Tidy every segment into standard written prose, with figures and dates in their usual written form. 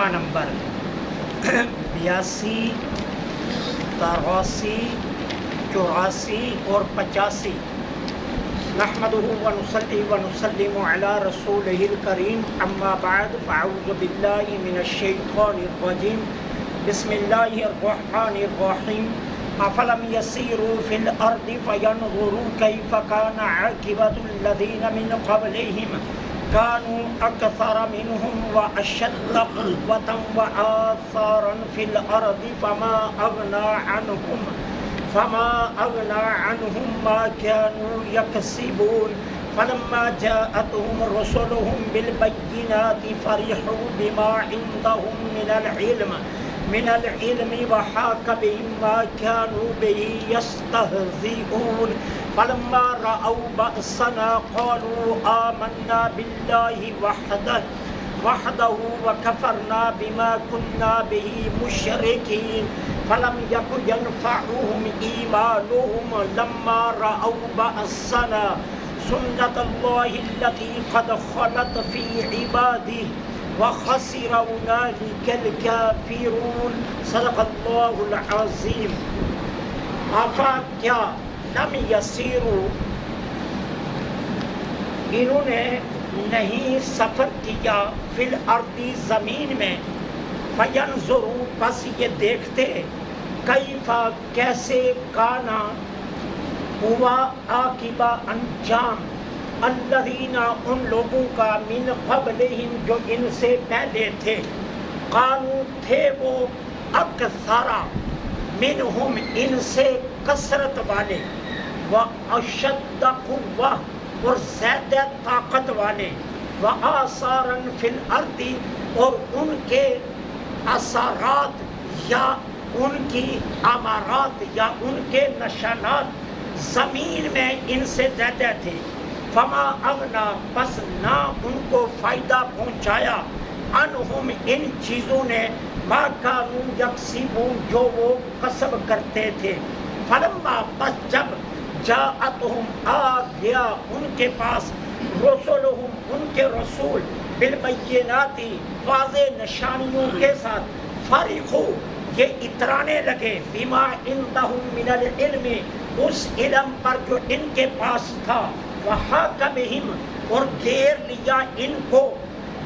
مجمع نمبر 82، 83، 84 اور 85۔ نحمده ونصلي ونسلم على رسوله الكريم، اما بعد فاعوذ بالله من الشيطان الرجيم، بسم الله الرحمن الرحيم۔ افلم يسيروا في الارض فينظروا كيف كان عاقبة الذين من قبلهم كانوا اكثر منهم واشد قوة وآثارا في الارض فما اغنى عنهم ما كانوا يكسبون، فلما جاءتهم رسلهم بالبينات فرحوا بما عندهم من العلم وحاق بهم ما كانوا به يستهزئون، فلما رأوا بأسنا قالوا آمنا بالله وحده وكفرنا بما كنا به مشركين، فلم يكن ينفعهم إيمانهم لما رأوا بأسنا سنة الله التي قد خلت في عباده وخسر هنالك الكافرون۔ صدق اللہ العظیم۔ کیا لم یسیروا، انہوں نے نہیں سفر کیا، فی الارض زمین میں، فینظروا پس یہ دیکھتے، کیفا کیسے، کانا ہوا، عاقبہ انجام، الذین ان لوگوں کا، من قبلہم جو ان سے پہلے تھے، قالوا تھے وہ، اکثرا منہم ان سے کثرت والے، واشد قوہ اور زیادہ طاقت والے، وآثارا فی الارض اور ان کے اثرات یا ان کی امارات یا ان کے نشانات زمین میں ان سے زیادہ تھے، فما اغنا پس نہ ان کو فائدہ پہنچایا، انہم ان چیزوں نے، ما کانوا یکسبون جو وہ کسب کرتے تھے، فلما پس جب جاءتہم آ گیا ان کے پاس، رسولہم ان کے رسول، بالبینات واضح نشانیوں کے ساتھ، فرحوا یہ اترانے لگے، بما عندہم من العلم اس علم پر جو ان کے پاس تھا، وحاق بہم اور گھیر لیا ان کو،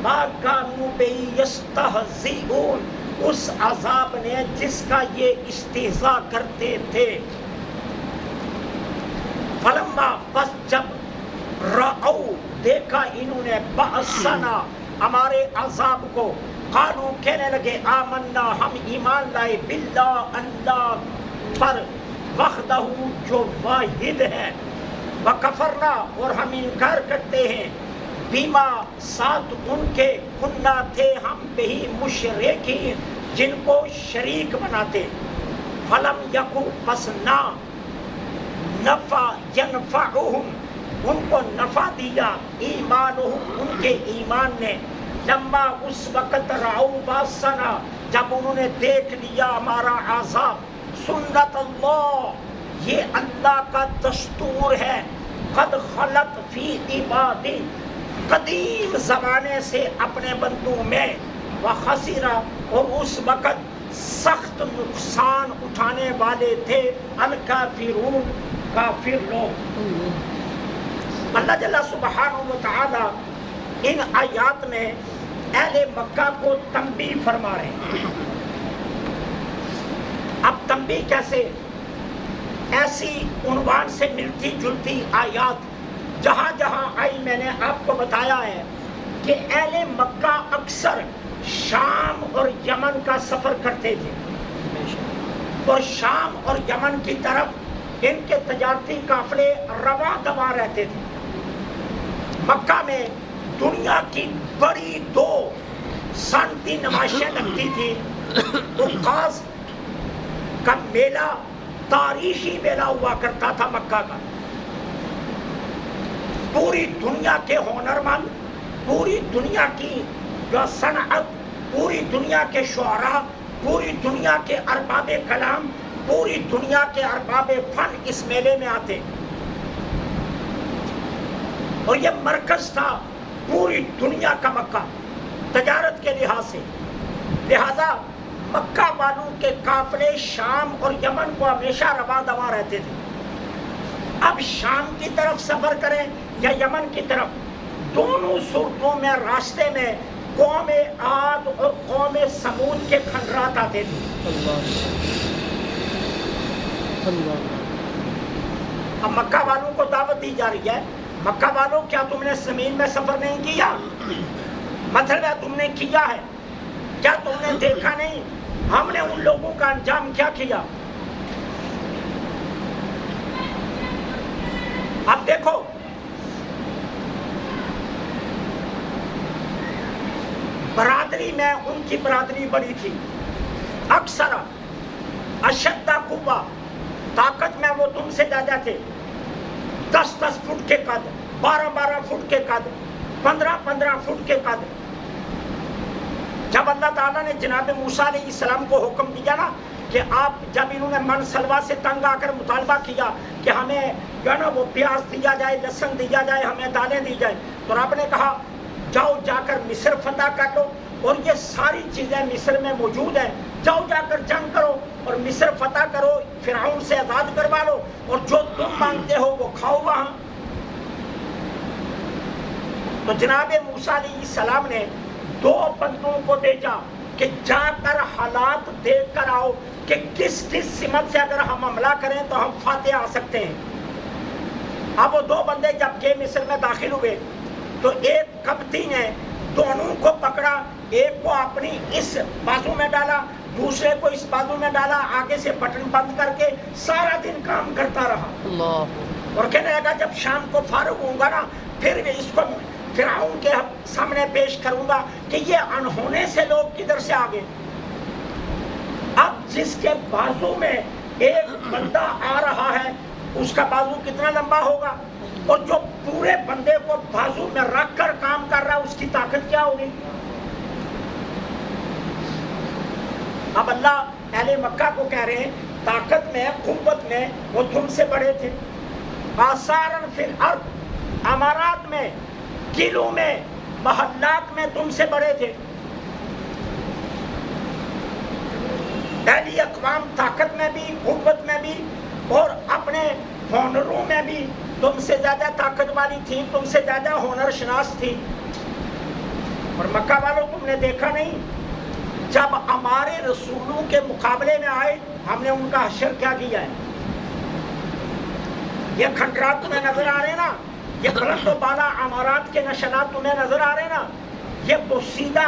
ما کانوا بہ یستہزئون اس عذاب نے جس کا یہ استہزاء کرتے تھے، فلما پس جب رأو دیکھا انہوں نے، بأسنا ہمارے عذاب کو، قالوا کہنے لگے، آمنا ہم ایمان لائے، باللہ اللہ پر، وحدہ جو واحد ہے، وکفرنا اور ہم انکار کرتے ہیں، بیما ساتھ ان کے، کننا تھے ہم بہی مشرکین جن کو شریک بناتے، فلم یکو پس نہ، نفع ینفعہم ان کو نفع دیا، ایمانہم ان کے ایمان نے، لما اس وقت رعو باسنا جب انہوں نے دیکھ لیا ہمارا عذاب، سنت اللہ یہ اللہ کا دستور ہے، قد خلت فی عبادی قدیم زمانے سے اپنے بندوں میں، وخسرا اور اس وقت سخت نقصان اٹھانے والے تھے، الکافرون کافر لوگ۔ اللہ جل سبحانہ و تعالی ان آیات میں اہل مکہ کو تنبیہ فرما رہے ہیں۔ اب تنبیہ کیسے؟ ایسی عنوان سے ملتی جلتی آیات جہاں جہاں آئی میں نے آپ کو بتایا ہے کہ اہل مکہ اکثر شام اور یمن کا سفر کرتے تھے، اور شام اور یمن کی طرف ان کے تجارتی قافلے رواں دواں رہتے تھے۔ مکہ میں دنیا کی بڑی دو صنعتی نمائشیں لگتی تھی، عکاظ کا میلہ، تاریخی میلہ ہوا کرتا تھا مکہ کا، پوری دنیا کے ہنرمند، پوری دنیا کی جو صنعت، پوری دنیا کے شعراء، پوری دنیا کے ارباب کلام، پوری دنیا کے ارباب فن اس میلے میں آتے، اور یہ مرکز تھا پوری دنیا کا مکہ تجارت کے لحاظ سے۔ لہذا مکہ والوں کے قافلے شام اور یمن کو ہمیشہ رواں دواں رہتے تھے. اب شام کی طرف سفر کریں یا یمن کی طرف، دونوں صورتوں میں راستے میں قوم عاد اور قوم سمود کے کھنڈرات آتے تھے. اب مکہ والوں کو دعوت دی جا رہی ہے، مکہ والوں کیا تم نے زمین میں سفر نہیں کیا؟ مطلب ہے تم نے کیا ہے، کیا تم نے دیکھا نہیں ہم نے ان لوگوں کا انجام کیا کیا؟ اب دیکھو برادری میں ان کی برادری بڑی تھی، اکثر اشدہ قوہ، طاقت میں وہ تم سے زیادہ تھے. 10-10 فٹ کے قد، 12-12 فٹ کے قد، 15-15 فٹ کے قد. جب اللہ تعالیٰ نے جناب موسیٰ علیہ السلام کو حکم دیا نا کہ آپ، جب انہوں نے من سلوا سے تنگ آ کر مطالبہ کیا کہ ہمیں جو ہے نا وہ پیاز دیا جائے، لہسن دیا جائے، ہمیں دالیں دی جائے، تو رب نے کہا جاؤ جا کر مصر فتح کر لو، اور یہ ساری چیزیں مصر میں موجود ہیں، جاؤ جا کر جنگ کرو اور مصر فتح کرو، فرعون سے آزاد کروا لو، اور جو تم مانگتے ہو وہ کھاؤ وہاں. تو جناب موسیٰ علیہ السلام نے 2 بندوں کو بھیجا کہ جا کر حالات دیکھ کر آؤ کہ کس کس سمت سے اگر ہم حملہ کریں تو ہم فاتح آ سکتے ہیں. اب وہ 2 بندے جب گئے مصر میں داخل ہوئے تو ایک قبطی نے دونوں کو پکڑا، ایک کو اپنی اس بازو میں ڈالا، دوسرے کو اس بازو میں ڈالا، آگے سے بٹن بند کر کے سارا دن کام کرتا رہا. اللہ. اور کہنے لگا جب شام کو فارغ ہوں گا نا پھر اس کو فرعون کے سامنے پیش کروں گا کہ یہ انہونے سے لوگ کدھر سے آگے. اب جس کے بازو میں ایک بندہ آ رہا ہے اس کا بازو کتنا لمبا ہوگا، اور جو پورے بندے کو بازو میں رکھ کر کام کر رہا ہے اس کی طاقت کیا ہوگی. اب اللہ اہل مکہ کو کہہ رہے ہیں طاقت میں، قوت میں وہ تم سے بڑے تھے، آثارن فی الارض، امارات میں، قلعوں میں، محلات میں تم سے بڑے تھے. پہلی اقوام طاقت میں بھی، قوت میں بھی، اور اپنے ہنروں میں بھی تم سے زیادہ طاقت والی تھی، تم سے زیادہ ہنر شناس تھی. اور مکہ والوں تم نے دیکھا نہیں جب ہمارے رسولوں کے مقابلے میں آئے ہم نے ان کا حشر کیا کیا ہے. یہ کھنڈرات تمہیں نظر آ رہے ہیں نا، یہ بلند و بالا عمارات کے نشانات تمہیں نظر آ رہے ہیں نا، یہ بوسیدہ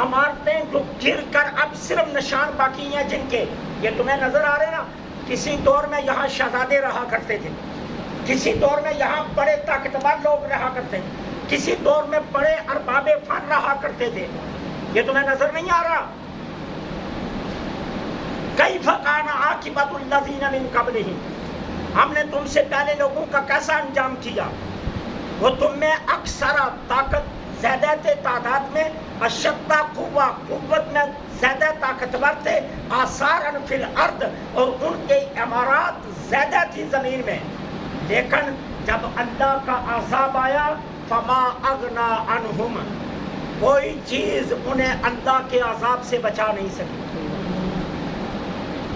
عمارتیں جو گر کر اب صرف نشان باقی ہیں جن کے، یہ تمہیں نظر آ رہے ہیں نا. کسی دور میں یہاں شہزادے رہا کرتے تھے، کسی دور میں یہاں بڑے طاقتور لوگ رہا کرتے تھے، کسی دور میں بڑے ارباب فن رہا کرتے تھے. یہ تمہیں نظر نہیں آ رہا؟ کیف کان عاقبۃ الذین من قبلہم، ہم نے تم سے پہلے لوگوں کا کیسا انجام کیا. وہ تم میں اکثر طاقت زیادہ تھے تعداد میں، اشدہ قوہ قوت میں زیادہ طاقتور تھے، آثارا فی الارض، اور ان کے عمارات زیادہ تھی زمین میں. لیکن جب اللہ کا عذاب آیا فما اغنا عنہم، کوئی چیز انہیں اللہ کے عذاب سے بچا نہیں سکی.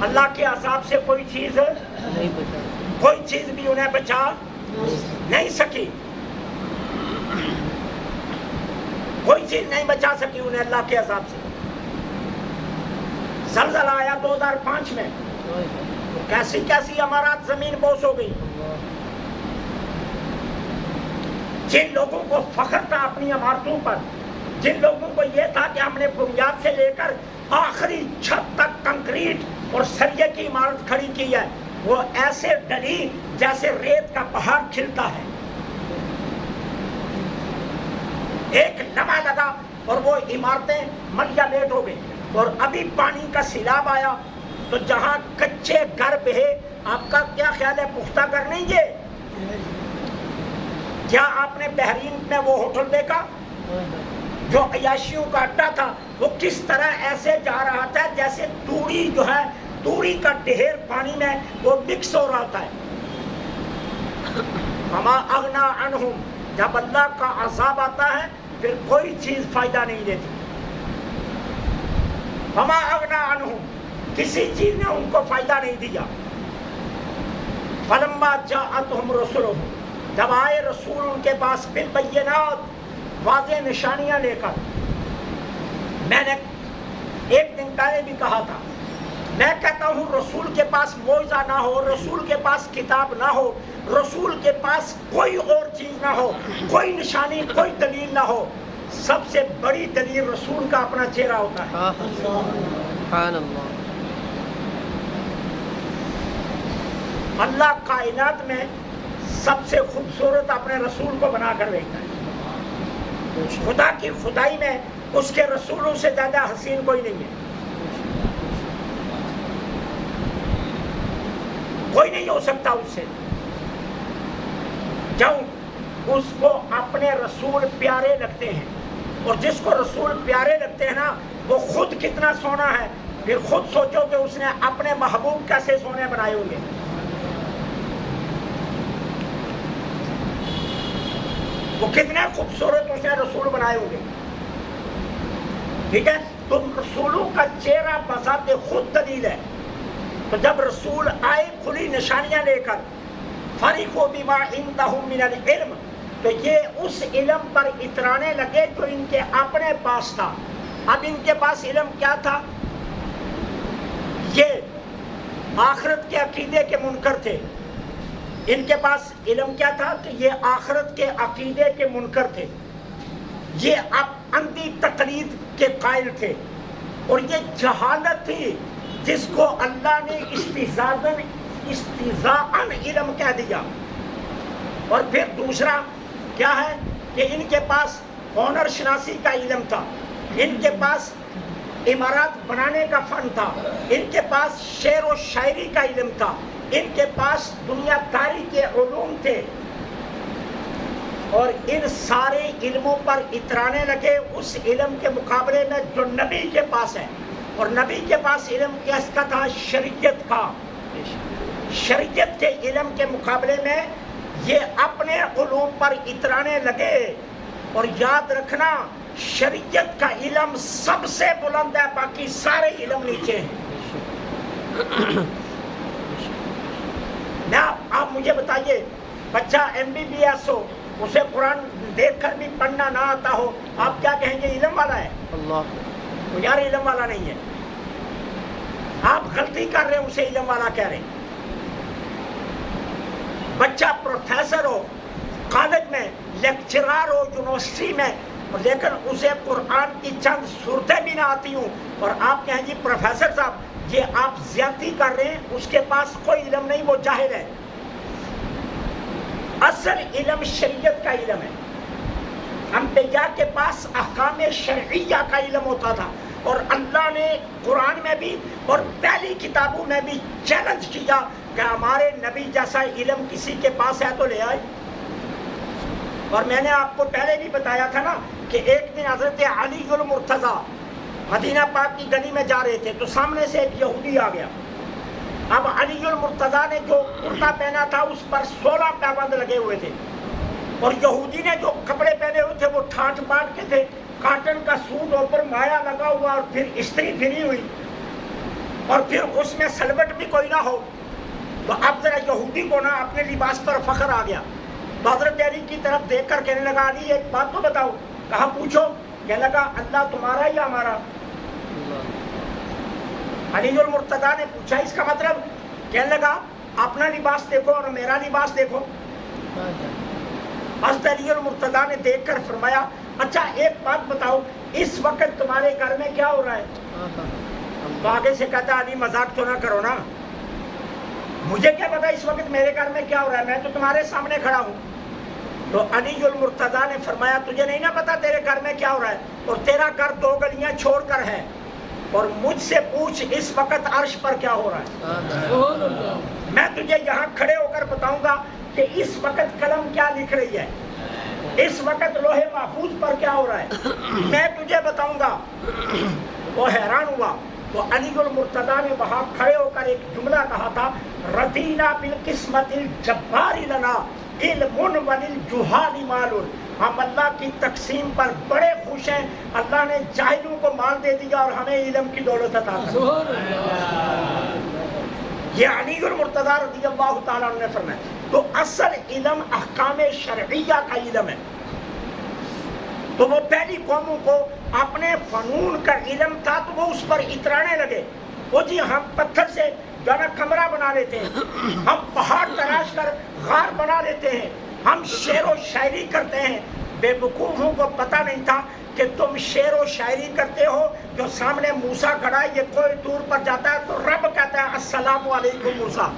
اللہ کے عذاب سے کوئی چیز بھی انہیں بچا نہیں سکی، کوئی چیز نہیں بچا سکی انہیں اللہ کے عذاب سے. زلزلہ آیا 2005 میں، کیسی کیسی عمارات زمین بوس ہو گئی. جن لوگوں کو فخر تھا اپنی عمارتوں پر، جن لوگوں کو یہ تھا کہ ہم نے بنیاد سے لے کر آخری چھت تک کنکریٹ اور سریے کی عمارت کھڑی کی ہے، وہ ایسے ڈلی جیسے ریت کا پہاڑ کھلتا ہے. ایک لمحہ لگا اور وہ عمارتیں ملیا لیٹ ہو گئی. اور ابھی پانی کا سیلاب آیا تو جہاں کچے گھر بہے، آپ کا کیا خیال ہے پختہ گھر نہیں یہ؟ کیا آپ نے بحرین میں وہ ہوٹل دیکھا جو عیاشیوں کا اڈا تھا؟ وہ کس طرح ایسے جا رہا تھا جیسے توری جو ہے، توری کا ڈھیر پانی میں وہ مکس ہو رہا تھا. وما اغنا عنہم، جب اللہ کا عذاب آتا ہے پھر کوئی چیز فائدہ نہیں دیتی. فما اغنا عنہم، کسی چیز نے ان کو فائدہ نہیں دیا. فلما جاءتہم رسلہم، جب آئے رسول ان کے پاس بالبینات، واضح نشانیاں لے کر. میں نے ایک دن پہلے بھی کہا تھا، میں کہتا ہوں رسول کے پاس معجزہ نہ ہو، رسول کے پاس کتاب نہ ہو، رسول کے پاس کوئی اور چیز نہ ہو، کوئی نشانی، کوئی دلیل نہ ہو، سب سے بڑی دلیل رسول کا اپنا چہرہ ہوتا ہے. سبحان اللہ. اللہ کائنات میں سب سے خوبصورت اپنے رسول کو بنا کر بھیجتا ہے. خدا کی خدائی میں اس کے رسولوں سے زیادہ حسین کوئی نہیں ہے، کوئی نہیں ہو سکتا اس سے. جب اس کو اپنے رسول پیارے لگتے ہیں، اور جس کو رسول پیارے لگتے ہیں نا، وہ خود کتنا سونا ہے، پھر خود سوچو کہ اس نے اپنے محبوب کیسے سونے بنائے ہوں گے. وہ کتنے خوبصورت اس نے رسول بنائے ہوں گے. ٹھیک ہے، تم رسولوں کا چہرہ بذات خود دلیل ہے. تو جب رسول آئے کھلی نشانیاں لے کر، فَرِحُوا بِمَا عِندَهُم مِّنَ الْعِلْمِ، تو یہ اس علم پر اترانے لگے جو ان کے اپنے پاس تھا. اب ان کے پاس علم کیا تھا؟ یہ آخرت کے عقیدے کے منکر تھے. ان کے پاس علم کیا تھا کہ یہ آخرت کے عقیدے کے منکر تھے. یہ اب اندھی تقلید کے قائل تھے، اور یہ جہالت تھی جس کو اللہ نے استہزاءً علم کہہ دیا. اور پھر دوسرا کیا ہے کہ ان کے پاس ہنر شناسی کا علم تھا، ان کے پاس عمارات بنانے کا فن تھا، ان کے پاس شعر و شاعری کا علم تھا، ان کے پاس دنیا داری کے علوم تھے. اور ان سارے علموں پر اترانے لگے اس علم کے مقابلے میں جو نبی کے پاس ہے. اور نبی کے پاس علم کس کا تھا؟ شریعت کا. شریعت کے علم کے مقابلے میں یہ اپنے علوم پر اترانے لگے. اور یاد رکھنا، شریعت کا علم سب سے بلند ہے، باقی سارے علم نیچے ہیں. آپ مجھے بتائیے، بچہ MBBS ہو، اسے قرآن دیکھ کر بھی پڑھنا نہ آتا ہو، آپ کیا کہیں گے؟ علم والا ہے؟ اللہ، وہ یار علم والا نہیں ہے. آپ غلطی کر رہے ہیں، اسے علم والا کہہ رہے ہیں. بچہ پروفیسر ہو، کالج میں لیکچرار ہو، یونیورسٹی میں، لیکن اسے قرآن کی چند صورتیں بھی نہ آتی ہوں، اور آپ کہیں جی پروفیسر صاحب یہ آپ زیادتی کر رہے ہیں، اس کے پاس کوئی علم نہیں، وہ جاہل ہے. اصل علم شریعت کا علم ہے. انبیاء کے پاس احکام شرعیہ کا علم ہوتا تھا، اور اللہ نے قرآن میں بھی اور پہلی کتابوں میں بھی چیلنج کیا کہ ہمارے نبی جیسا علم کسی کے پاس ہے تو لے آئے. اور میں نے آپ کو پہلے بھی بتایا تھا نا کہ ایک دن حضرت علی المرتضیٰ مدینہ پاک کی گلی میں جا رہے تھے، تو سامنے سے ایک یہودی آ گیا. اب علی المرتضیٰ نے جو کرتا پہنا تھا اس پر 16 پابند لگے ہوئے تھے، اور یہودی نے جو کپڑے پہنے ہوئے تھے وہ ٹھاٹ باٹ کے تھے، کاٹن کا سوٹ اوپر مایا لگا ہوا، اور پھر استری پھری ہوئی، اور پھر اس میں سلوٹ بھی کوئی نہ ہو. تو اب ذرا یہودی کو نا اپنے لباس پر فخر آ گیا. تو حضرت علی کی طرف دیکھ کر کہنے لگا، علی ایک بات تو بتاؤ. کہا پوچھو. کہنے لگا اللہ تمہارا یا ہمارا؟ علی المرتضیٰ نے پوچھا اس کا مطلب؟ کہنے لگا اپنا لباس دیکھو اور میرا لباس دیکھو. حضرت علی المرتضیٰ نے دیکھ کر فرمایا اچھا ایک بات بتاؤ، اس وقت تمہارے گھر میں کیا ہو رہا ہے؟ تو آگے سے کہتا علی مذاق تو نہ کرو نا، مجھے کیا پتا اس وقت میرے گھر میں کیا ہو رہا ہے، میں تو تمہارے سامنے کھڑا ہوں. تو علی المرتضیٰ نے فرمایا تجھے نہیں نا پتا تیرے گھر میں کیا ہو رہا ہے، اور تیرا گھر 2 گلیاں چھوڑ کر ہے، اور مجھ سے پوچھ اس وقت عرش پر کیا ہو رہا ہے. میں تجھے یہاں کھڑے ہو کر بتاؤں گا کہ اس وقت قلم کیا لکھ رہی ہے، اس وقت لوہے محفوظ پر کیا ہو رہا ہے، میں تجھے بتاؤں گا. وہ حیران ہوا. تو علی المرتضیٰ نے وہاں کھڑے ہو کر ایک جملہ کہا تھا، رضینا بالقسمت الجبار لنا علم وللجہال مال. ہم اللہ کی تقسیم پر بڑے خوش ہیں اللہ نے جاہلوں کو مال دے دیا اور ہمیں علم کی دولت عطا کر دی. یہ علی المرتضیٰ رضی اللہ تعالیٰ عنہ نے فرمایا. تو اصل علم احکام شرعیہ کا علم ہے. تو وہ پہلی قوموں کو اپنے فنون کا علم تھا تو وہ اس پر اترانے لگے. وہ جی ہم پتھر سے جو نا کمرہ بنا لیتے ہیں, ہم پہاڑ تراش کر غار بنا لیتے ہیں, ہم شعر و شاعری کرتے ہیں. بے وقوفوں کو پتہ نہیں تھا کہ تم شعر و شاعری کرتے ہو. جو سامنے موسیٰ کھڑا ہے, یہ کوئی دور پر جاتا ہے تو رب کہتا ہے السلام علیکم موسیٰ.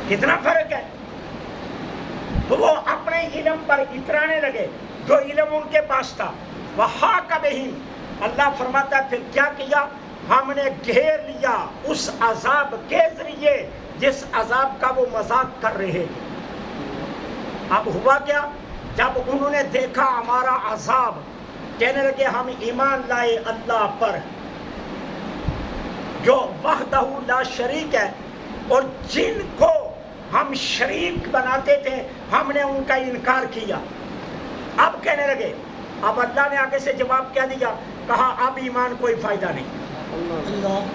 کتنا فرق ہے. تو وہ اپنے علم پر اترانے لگے جو علم ان کے پاس تھا. وَحَاقَ بِهِمْ, اللہ فرماتا ہے پھر کیا کیا, ہم نے گھیر لیا اس عذاب کے ذریعے جس عذاب کا وہ مذاق کر رہے تھے. اب ہوا کیا, جب انہوں نے دیکھا ہمارا عذاب, کہنے لگے ہم ایمان لائے اللہ پر جو وحدہ لا شریک ہے, اور جن کو ہم شریک بناتے تھے ہم نے ان کا انکار کیا. اب کہنے لگے, اب اللہ نے آگے سے جواب کیا دیا, کہا اب ایمان کوئی فائدہ نہیں.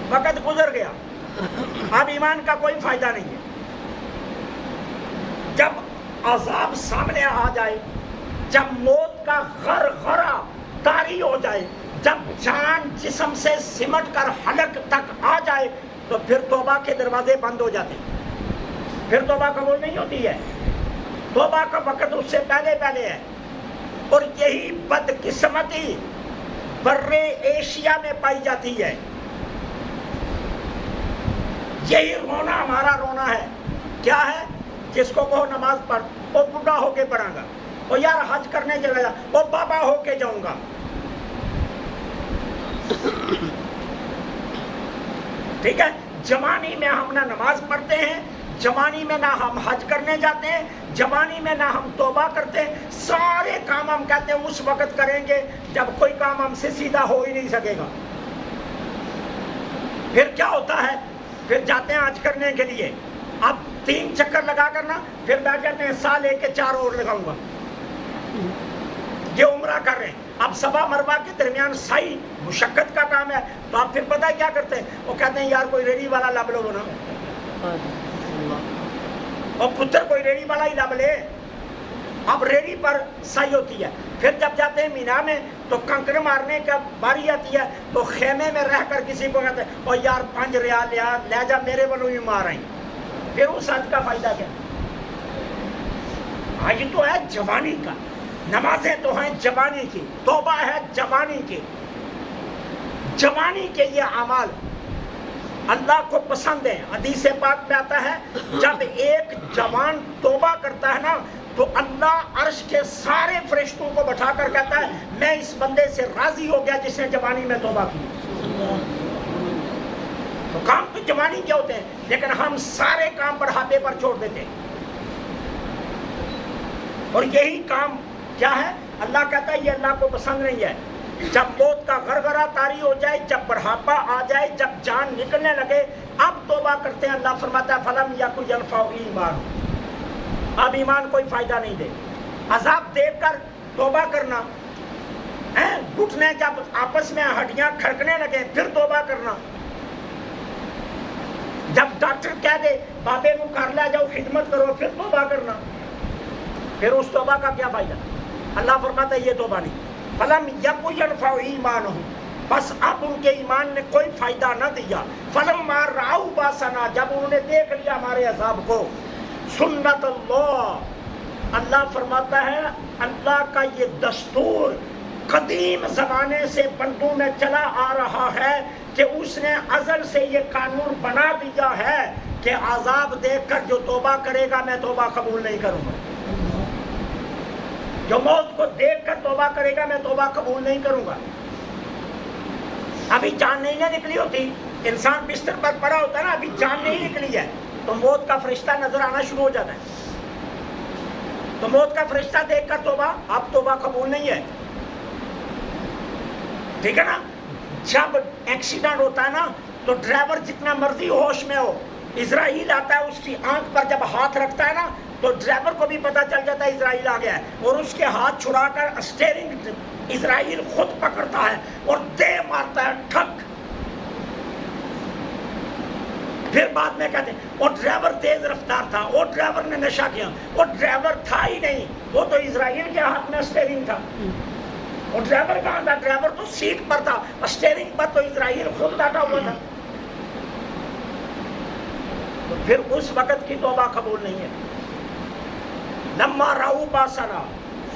وقت گزر گیا, اب ایمان کا کوئی فائدہ نہیں ہے. جب عذاب سامنے آ جائے, جب موت کا غرغرہ طاری ہو جائے, جب جان جسم سے سمٹ کر حلق تک آ جائے, تو پھر توبہ کے دروازے بند ہو جاتے ہیں. پھر توبہ قبول نہیں ہوتی ہے. توبہ کا وقت اس سے پہلے ہے. اور یہی بدقسمتی بر ایشیا میں پائی جاتی ہے. یہی رونا ہمارا رونا ہے. کیا ہے, جس کو کہو نماز پڑھ, وہ بوڑھا ہو کے پڑھاں گا, وہ یار حج کرنے چلا جا, وہ بابا ہو کے جاؤں گا. ٹھیک ہے, جوانی میں ہم نہ نماز پڑھتے ہیں, جوانی میں نہ ہم حج کرنے جاتے ہیں, جوانی میں نہ ہم توبہ کرتے ہیں. سارے کام ہم کہتے ہیں اس وقت کریں گے جب کوئی کام ہم سے سیدھا ہو ہی نہیں سکے گا. پھر کیا ہوتا ہے, پھر جاتے ہیں حج کرنے کے لیے, اب 3 چکر لگا کرنا, پھر بیٹھ جاتے ہیں سال 1 کے 4 اور لگاؤں گا. یہ عمرہ کر رہے ہیں, اب صفا مروہ کے درمیان سعی مشقت کا کام ہے, تو آپ پھر پتہ کیا کرتے ہیں, وہ کہتے ہیں یار کوئی ریڑھی والا لب لو نا, اور پتر کوئی ریڑھی والا ہی لب لے. اب ریڑھی پر سعی ہوتی ہے. پھر جب جاتے ہیں مینا میں تو کنکر مارنے کا باری آتی ہے, تو خیمے میں رہ کر کسی کو کہتے ہیں اور یار 5 ریال لے جا میرے والوں ہی مار رہے ہیں. پھر اس حج کا فائدہ کیا؟ حج تو ہے جوانی کا, نمازیں تو ہیں جوانی کی, توبہ ہے جوانی کی. جوانی کے یہ اعمال اللہ کو پسند ہے. حدیث پاک میں آتا ہے جب ایک جوان توبہ کرتا ہے نا, تو اللہ عرش کے سارے فرشتوں کو بٹھا کر کہتا ہے میں اس بندے سے راضی ہو گیا جس نے جوانی میں توبہ کی. تو کام تو جوانی کے ہوتے ہیں, لیکن ہم سارے کام بڑھاپے پر چھوڑ دیتے ہیں. اور یہی کام کیا ہے, اللہ کہتا ہے یہ اللہ کو پسند نہیں ہے. جب موت کا غرغرہ طاری ہو جائے, جب بڑھاپا آ جائے, جب جان نکلنے لگے, اب توبہ کرتے ہیں. اللہ فرماتا ہے فلم یکن ینفع ایمان, اب ایمان کوئی فائدہ نہیں دے. عذاب دیکھ کر توبہ کرنا, گھٹنے جب آپس میں ہڈیاں کھڑکنے لگے پھر توبہ کرنا. جب ڈاکٹر کہہ دے بابے کو کر لے جاؤ خدمت کرو, پھر توبہ کرنا. پھر اس توبہ کا کیا فائدہ؟ اللہ فرماتا ہے یہ توبہ نہیں. فلم یکن ینفع ایمانہم, بس اب ان کے ایمان نے کوئی فائدہ نہ دیا. فلما رأوا باسنا, جب انہوں نے دیکھ لیا ہمارے عذاب کو. سنت اللہ, اللہ فرماتا ہے اللہ کا یہ دستور قدیم زمانے سے بندوں میں چلا آ رہا ہے کہ اس نے ازل سے یہ قانون بنا دیا ہے کہ عذاب دیکھ کر جو توبہ کرے گا میں توبہ قبول نہیں کروں گا. جو موت کو دیکھ کر توبہ کرے گا میں توبہ قبول نہیں کروں گا. ابھی جان نہیں نکلی ہوتی, انسان بستر پر پڑا ہوتا ہے نا, ابھی جان نہیں نکلی ہے, تو موت کا فرشتہ نظر آنا شروع ہو جاتا ہے. تو موت کا فرشتہ دیکھ کر توبہ, اب توبہ قبول نہیں ہے. ٹھیک ہے نا. جب ایکسیڈنٹ ہوتا ہے نا تو ڈرائیور جتنا مرضی ہوش میں ہو, اسرائیل آتا ہے اس کی آنکھ پر جب ہاتھ رکھتا ہے نا تو ڈرائیور کو بھی پتا چل جاتا ہے اسرائیل آ گیا ہے، اور اس کے ہاتھ چھڑا کر اسٹیئرنگ اسرائیل خود پکڑتا ہے اور دے مارتا ہے ٹھک. پھر بعد میں کہتے ہیں وہ ڈرائیور تیز رفتار تھا، وہ ڈرائیور نے نشہ کیا. وہ ڈرائیور تھا ہی نہیں، وہ تو اسرائیل کے ہاتھ میں اسٹیئرنگ تھا. وہ ڈرائیور کہاں تھا؟ ڈرائیور تو سیٹ پر تھا، اسٹیئرنگ پر تو اسرائیل خود بیٹھا ہوا تھا. تو پھر اس وقت کی توبہ قبول نہیں ہے. لما راؤ باسنا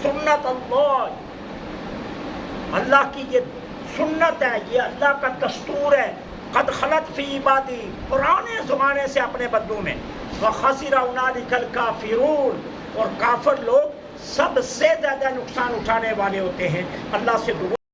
سنت اللہ، اللہ کی یہ سنت ہے، یہ اللہ کا دستور ہے. قد خلت فی عبادی، پرانے زمانے سے اپنے بندوں میں. وخسر هنالک الکافرون، اور کافر لوگ سب سے زیادہ نقصان اٹھانے والے ہوتے ہیں. اللہ سے دعا